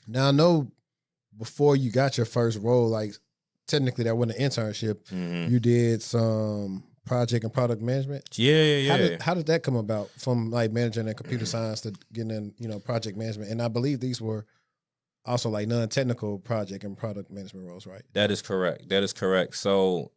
Now I know before you got your first role, like technically that wasn't an internship. Mm-hmm. You did some project and product management. Yeah. How did that come about from like managing and computer science to getting in, project management? And I believe these were also like non-technical project and product management roles, right? That is correct. So,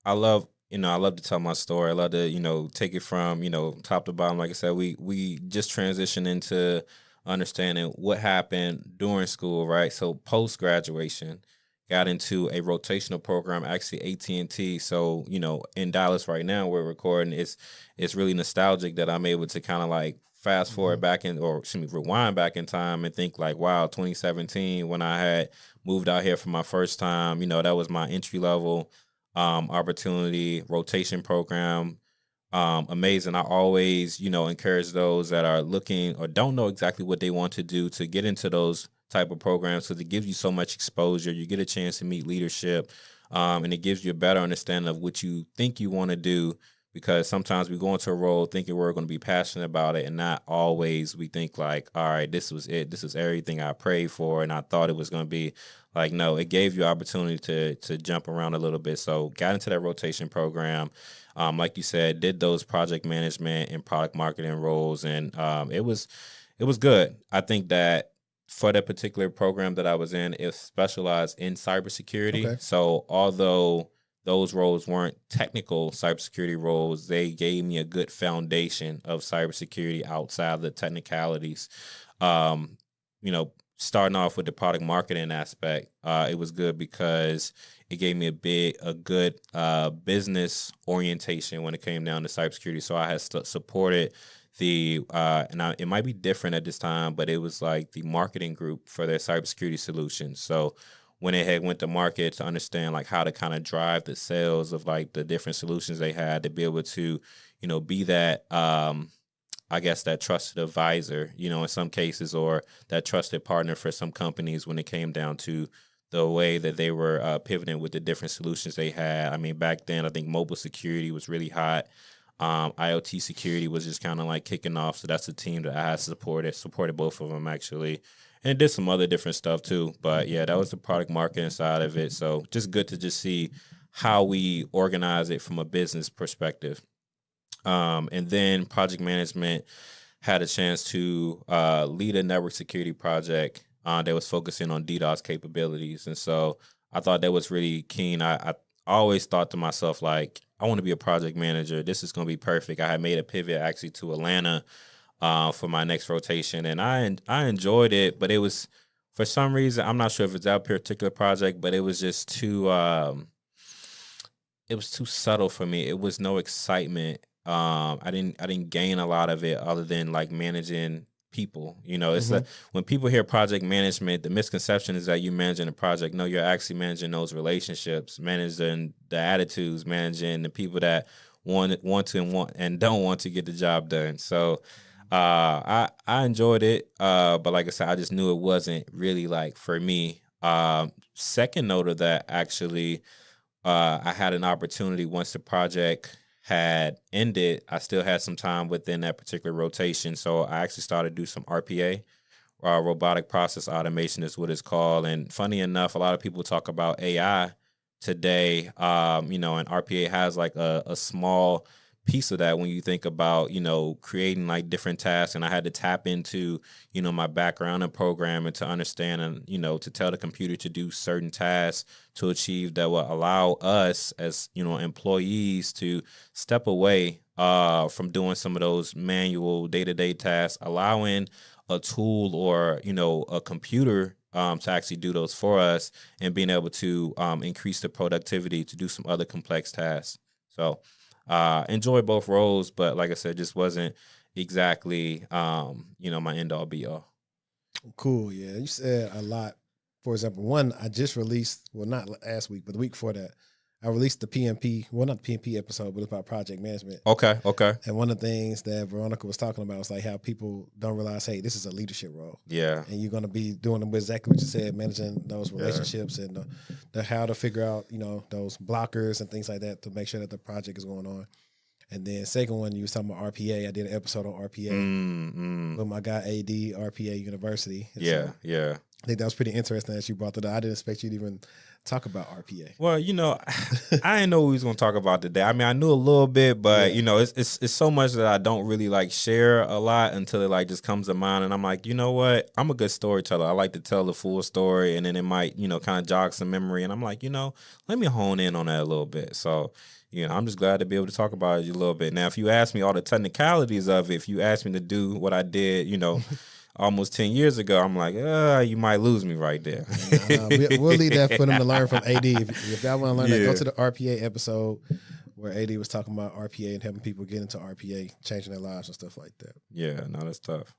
I love to tell my story. I love to, take it from, top to bottom. Like I said, we just transitioned into understanding what happened during school, right? So post graduation, got into a rotational program, actually AT&T. So, in Dallas right now, we're recording. It's really nostalgic that I'm able to kind of like fast forward back rewind back in time and think like, wow, 2017 when I had moved out here for my first time. That was my entry level opportunity rotation program. Amazing. I always, encourage those that are looking or don't know exactly what they want to do to get into those type of programs because it gives you so much exposure. You get a chance to meet leadership, and it gives you a better understanding of what you think you want to do. Because sometimes we go into a role thinking we're going to be passionate about it, and not always we think like, all right, this was it. This is everything I prayed for, and I thought it was going to be. Like, no, it gave you opportunity to jump around a little bit. So got into that rotation program. Like you said, did those project management and product marketing roles, and it was good. I think that for that particular program that I was in, it specialized in cybersecurity. Okay. So although those roles weren't technical cybersecurity roles, they gave me a good foundation of cybersecurity outside of the technicalities. You know, starting off with the product marketing aspect, it was good because it gave me a good business orientation when it came down to cybersecurity. So I had supported it might be different at this time, but it was like the marketing group for their cybersecurity solutions. So when they had went to market to understand like how to kind of drive the sales of like the different solutions they had to be able to, be that I guess that trusted advisor, in some cases, or that trusted partner for some companies when it came down to the way that they were pivoting with the different solutions they had. I mean, back then, I think mobile security was really hot. IoT security was just kind of like kicking off. So that's a team that I had supported both of them actually. And it did some other different stuff too. But yeah, that was the product marketing side of it. So just good to just see how we organize it from a business perspective. And then project management had a chance to lead a network security project that was focusing on DDoS capabilities. And so I thought that was really keen. I always thought to myself, like, I want to be a project manager. This is going to be perfect. I had made a pivot actually to Atlanta for my next rotation, and I enjoyed it, but it was, for some reason, I'm not sure if it's that particular project, but it was just too it was too subtle for me. It was no excitement. I didn't gain a lot of it other than like managing people. It's when people hear project management, the misconception is that you're managing a project. No, you're actually managing those relationships, managing the attitudes, managing the people that want and don't want to get the job done. So I enjoyed it, but like I said, I just knew it wasn't really like for me. Second note of that, actually, I had an opportunity once the project had ended. I still had some time within that particular rotation, so I actually started to do some RPA. Robotic process automation is what it's called. And funny enough, a lot of people talk about AI today, and RPA has like a small piece of that when you think about, creating like different tasks. And I had to tap into, my background in programming to understand and, to tell the computer to do certain tasks to achieve that will allow us as, employees to step away from doing some of those manual day-to-day tasks, allowing a tool or, a computer to actually do those for us and being able to increase the productivity to do some other complex tasks. So enjoy both roles, but like I said, just wasn't exactly, my end all be all. Cool. Yeah. You said a lot. For example, one, I just released, well, not last week, but the week before that, I released the PMP, well, not the PMP episode, but it's about project management. Okay. And one of the things that Veronica was talking about was like how people don't realize, hey, this is a leadership role. Yeah. And you're going to be doing exactly what you said, managing those relationships and the how to figure out, those blockers and things like that to make sure that the project is going on. And then second one, you was talking about RPA. I did an episode on RPA with my guy AD, RPA University. And yeah. I think that was pretty interesting that you brought that up. I didn't expect you to even talk about RPA. Well, you know, I didn't know what we was gonna talk about today. I mean, I knew a little bit, but you know, it's so much that I don't really like share a lot until it like just comes to mind. And I'm like, you know what? I'm a good storyteller. I like to tell the full story, and then it might, you know, kind of jog some memory. And I'm like, you know, let me hone in on that a little bit. So, you know, I'm just glad to be able to talk about it a little bit. Now, if you ask me all the technicalities of it, if you ask me to do what I did, you know, almost 10 years ago, I'm like, you might lose me right there. We'll leave that for them to learn from AD. If y'all want to learn that, go to the RPA episode where AD was talking about RPA and helping people get into RPA, changing their lives and stuff like that. Yeah, no, that's tough.